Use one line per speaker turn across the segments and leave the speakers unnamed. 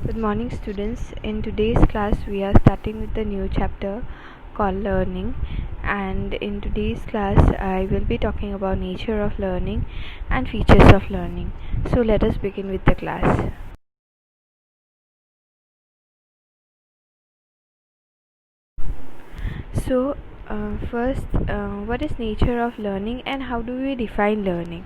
Good morning, students. In today's class, we are starting with the new chapter called learning. And in today's class, I will be talking about nature of learning and features of learning. So let us begin with the class. First, what is nature of learning and how do we define learning?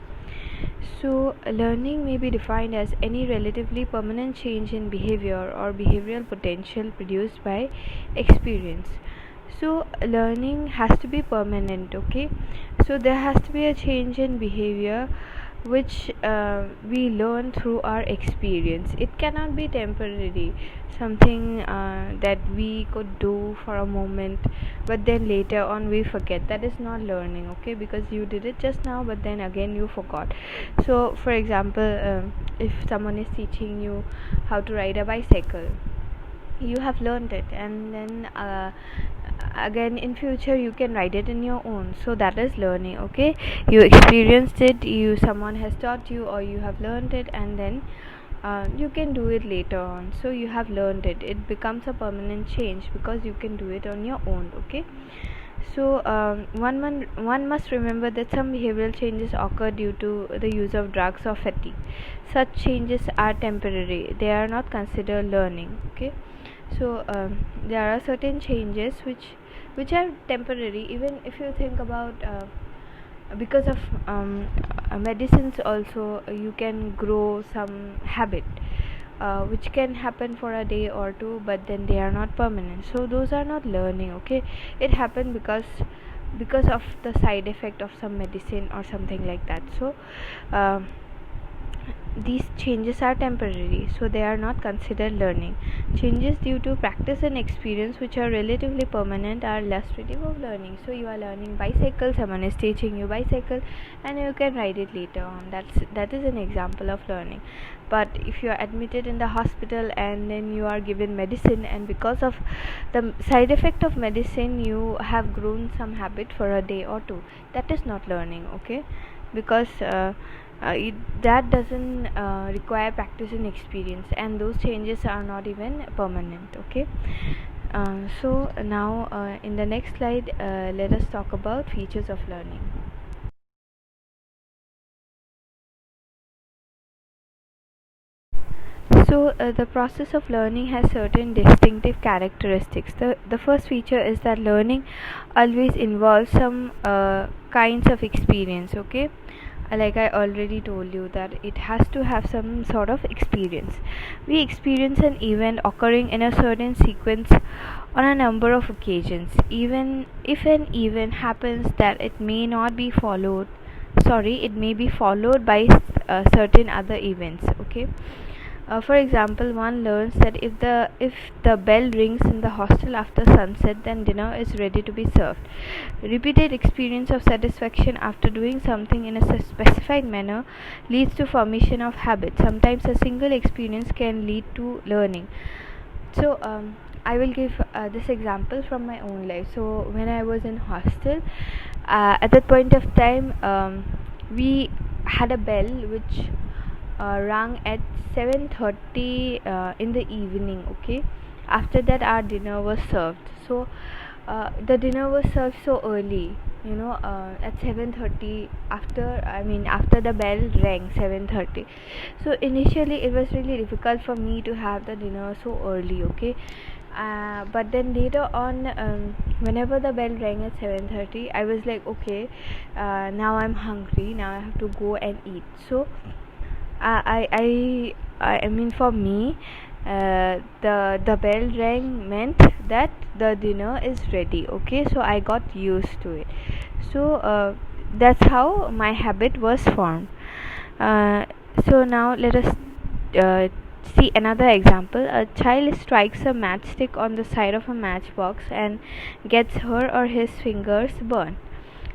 So, learning may be defined as any relatively permanent change in behavior or behavioral potential produced by experience. So, learning has to be permanent, okay? So, there has to be a change in behavior which we learn through our experience. It cannot be temporary, something that we could do for a moment but then later on we forget. That is not learning, okay? Because you did it just now but then again you forgot. So for example, if someone is teaching you how to ride a bicycle, you have learned it, and then again in future you can write it in your own. So that is learning, okay? You experienced it, someone has taught you, or you have learned it, and then you can do it later on. So you have learned it, it becomes a permanent change because you can do it on your own, okay? So one must remember that some behavioral changes occur due to the use of drugs or fatigue. Such changes are temporary, they are not considered learning, okay? So there are certain changes which are temporary. Even if you think about because of medicines also, you can grow some habit which can happen for a day or two, but then they are not permanent. So those are not learning, okay? It happened because of the side effect of some medicine or something like that. So these changes are temporary, so they are not considered learning. Changes due to practice and experience which are relatively permanent are illustrative of learning. So you are learning bicycle, someone is teaching you bicycle, and you can ride it later on. That is an example of learning. But if you are admitted in the hospital and then you are given medicine, and because of the side effect of medicine you have grown some habit for a day or two, that is not learning, okay? Because that doesn't require practice and experience, and those changes are not even permanent, okay? So now in the next slide, let us talk about features of learning. So the process of learning has certain distinctive characteristics. The first feature is that learning always involves some kinds of experience, okay? Like I already told you, that it has to have some sort of experience. We experience an event occurring in a certain sequence on a number of occasions. Even if an event happens that it may be followed by certain other events, okay? For example, one learns that if the bell rings in the hostel after sunset, then dinner is ready to be served. Repeated experience of satisfaction after doing something in a specified manner leads to formation of habit. Sometimes a single experience can lead to learning. So I will give this example from my own life. So when I was in hostel, at that point of time, we had a bell which rang at 7:30 in the evening, okay? After that our dinner was served. So the dinner was served so early, at 7:30, after the bell rang 7:30. So initially it was really difficult for me to have the dinner so early, okay? But then later on, whenever the bell rang at 7:30, I was like, okay, now I'm hungry, now I have to go and eat. So for me, the bell rang meant that the dinner is ready, okay? So I got used to it. So that's how my habit was formed. uh, so now let us uh, see another example. A child strikes a matchstick on the side of a matchbox and gets her or his fingers burned.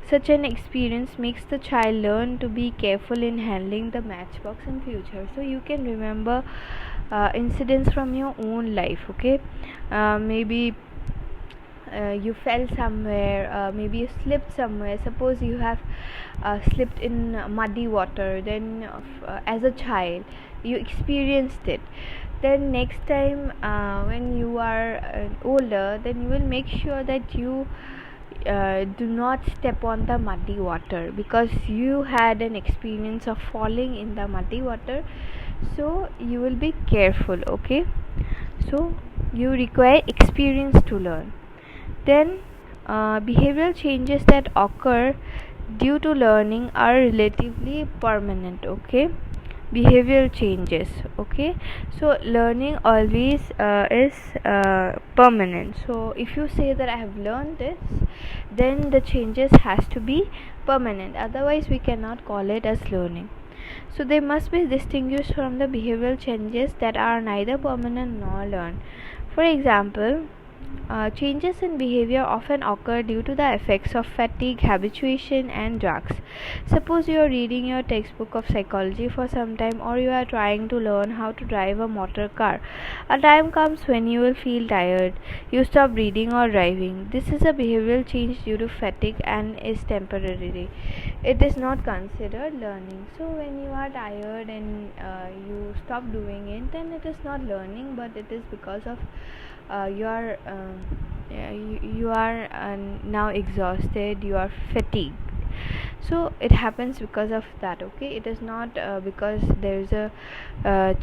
Such an experience makes the child learn to be careful in handling the matchbox in future. So you can remember incidents from your own life, okay? Maybe you fell somewhere, maybe you slipped somewhere. Suppose you have slipped in muddy water, then as a child you experienced it. then next time when you are older, then you will make sure that you do not step on the muddy water, because you had an experience of falling in the muddy water. So you will be careful. Okay, so you require experience to learn. Then behavioral changes that occur due to learning are relatively permanent. Okay, behavioral changes. Okay, so learning always is permanent. So if you say that I have learned this, then the changes has to be permanent, otherwise we cannot call it as learning. So they must be distinguished from the behavioral changes that are neither permanent nor learned. For example, changes in behavior often occur due to the effects of fatigue, habituation, and drugs. Suppose you are reading your textbook of psychology for some time, or you are trying to learn how to drive a motor car. A time comes when you will feel tired. You stop reading or driving. This is a behavioral change due to fatigue and is temporary. It is not considered learning. So when you are tired and you stop doing it, then it is not learning, but it is because of you are now exhausted, you are fatigued. So it happens because of that. Okay, it is not because there is a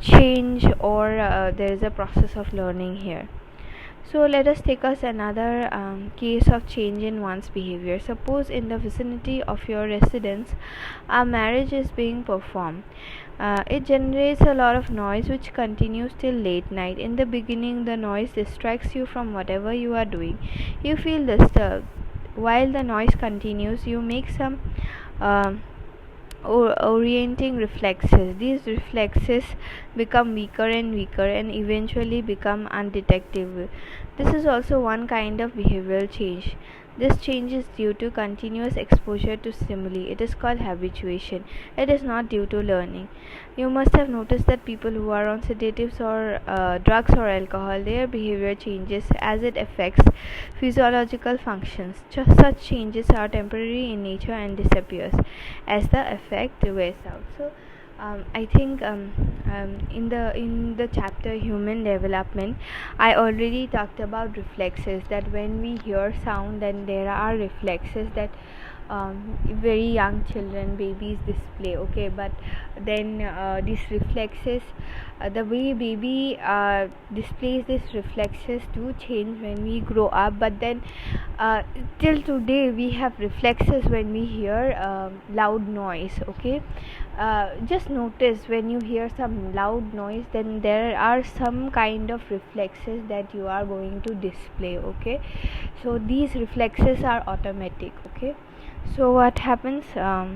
change, or there is a process of learning here. So let us take us another case of change in one's behavior. Suppose in the vicinity of your residence a marriage is being performed. It generates a lot of noise which continues till late night. In the beginning, the noise distracts you from whatever you are doing. You feel disturbed. While the noise continues, you make some orienting reflexes. These reflexes become weaker and weaker and eventually become undetectable. This is also one kind of behavioral change. This change is due to continuous exposure to stimuli. It is called habituation. It is not due to learning. You must have noticed that people who are on sedatives or drugs or alcohol, their behavior changes as it affects physiological functions. Just such changes are temporary in nature and disappears as the effect wears out. So I think in the chapter human development, I already talked about reflexes, that when we hear sound, then there are reflexes that very young children, babies display. Okay, but then these reflexes, the way baby displays these reflexes do change when we grow up. But then till today we have reflexes when we hear loud noise. Okay, just notice when you hear some loud noise, then there are some kind of reflexes that you are going to display. Okay, so these reflexes are automatic. Okay, so what happens, now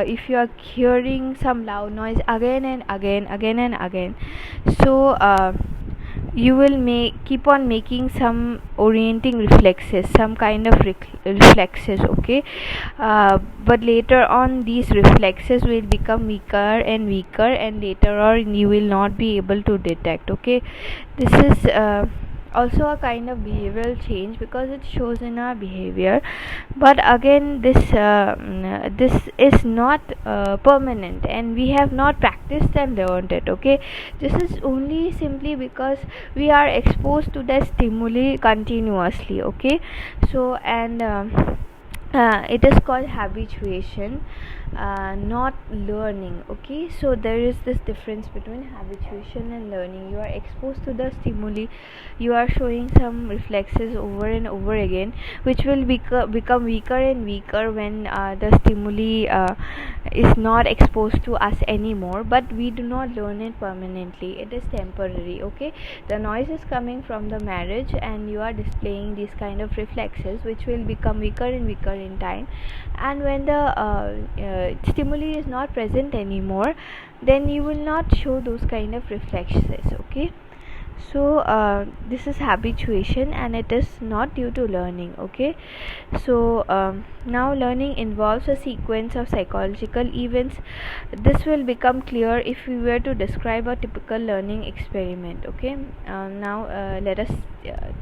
if you are hearing some loud noise again and again, so you will keep on making some orienting reflexes, some kind of reflexes. Okay, but later on these reflexes will become weaker and weaker, and later on you will not be able to detect. Okay, this is also a kind of behavioral change because it shows in our behavior. But again, this is not permanent, and we have not practiced and learned it. Okay, this is only simply because we are exposed to the stimuli continuously. Okay, so and it is called habituation, not learning. Okay, so there is this difference between habituation and learning. You are exposed to the stimuli, you are showing some reflexes over and over again, which will become weaker and weaker when the stimuli is not exposed to us anymore. But we do not learn it permanently, it is temporary. Okay, the noise is coming from the marriage, and you are displaying these kind of reflexes which will become weaker and weaker in time. And when the stimuli is not present anymore, then you will not show those kind of reflexes. Okay, so this is habituation, and it is not due to learning. Okay, so now learning involves a sequence of psychological events. This will become clear if we were to describe a typical learning experiment. Okay, now let us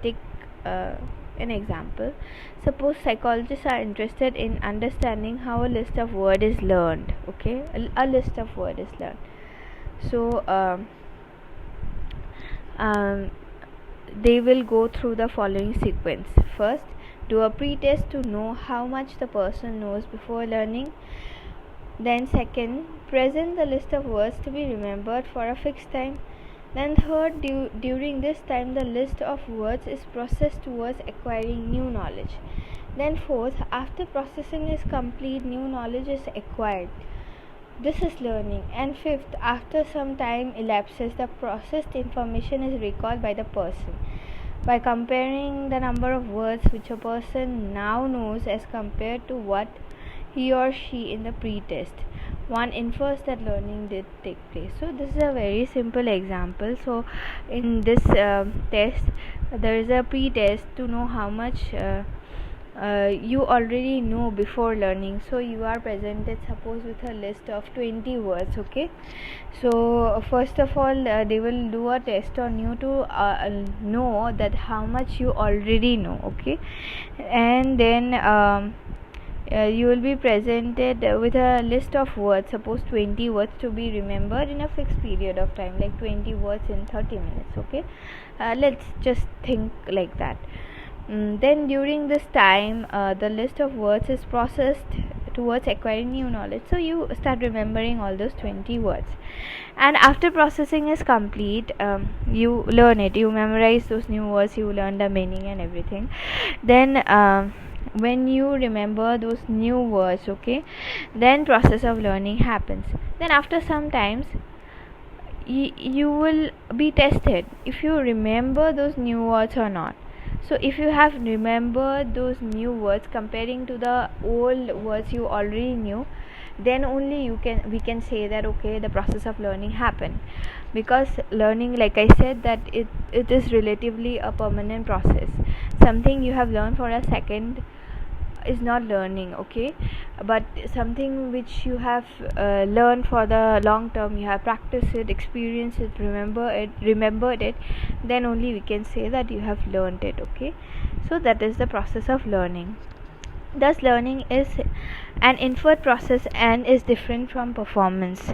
take an example. Suppose psychologists are interested in understanding how a list of word is learned. Okay, a list of word is learned. So um, they will go through the following sequence. First, do a pre-test to know how much the person knows before learning. Then second, present the list of words to be remembered for a fixed time. Then third, during this time the list of words is processed towards acquiring new knowledge. Then fourth, after processing is complete, new knowledge is acquired. This is learning. And fifth, after some time elapses, the processed information is recalled by the person. By comparing the number of words which a person now knows as compared to what he or she in the pre-test, one infers that learning did take place. So this is a very simple example. So in this test, there is a pre-test to know how much you already know before learning. So you are presented, suppose, with a list of 20 words. Okay, so first of all they will do a test on you to know that how much you already know. Okay, and then you will be presented with a list of words, suppose 20 words to be remembered in a fixed period of time, like 20 words in 30 minutes. Okay, let's just think like that. Then during this time the list of words is processed towards acquiring new knowledge. So you start remembering all those 20 words, and after processing is complete, you learn it, you memorize those new words, you learn the meaning and everything. Then when you remember those new words, okay, then process of learning happens. Then after some times you will be tested if you remember those new words or not. So if you have remembered those new words comparing to the old words you already knew, then only we can say that okay, the process of learning happened. Because learning, like I said, that it is relatively a permanent process. Something you have learned for a second is not learning, okay, but something which you have learned for the long term, you have practiced it, experienced it, remembered it, then only we can say that you have learned it. Okay, so that is the process of learning. Thus learning is an inferred process and is different from performance.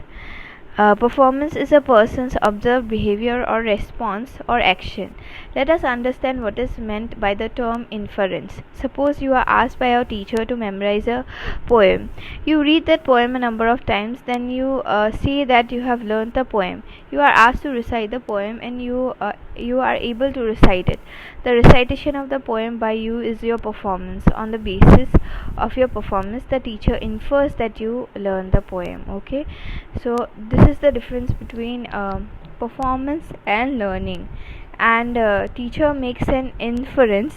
Performance is a person's observed behavior or response or action. Let us understand what is meant by the term inference. Suppose you are asked by your teacher to memorize a poem. You read that poem a number of times, then you see that you have learned the poem. You are asked to recite the poem, and you are able to recite it. The recitation of the poem by you is your performance. On the basis of your performance, the teacher infers that you learn the poem. Okay, so this is the difference between performance and learning, and teacher makes an inference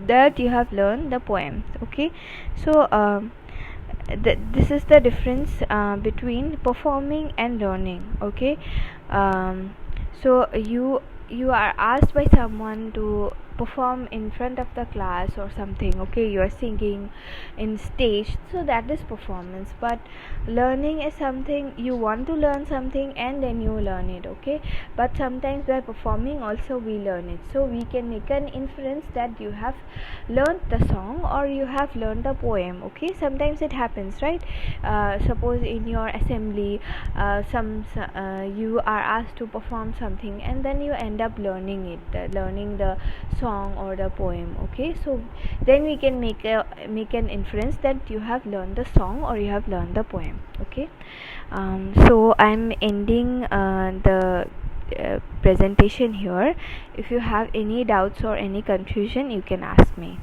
that you have learned the poem. Okay, so this is the difference between performing and learning. Okay, so you are asked by someone to perform in front of the class or something. Okay, you are singing in stage, so that is performance. But learning is something you want to learn something and then you learn it. Okay, but sometimes by performing also we learn it. So we can make an inference that you have learned the song or you have learned the poem. Okay, sometimes it happens, right? Suppose in your assembly you are asked to perform something and then you end up learning it, learning the song or the poem. Okay, so then we can make an inference that you have learned the song or you have learned the poem. Okay, so I'm ending the presentation here. If you have any doubts or any confusion, you can ask me.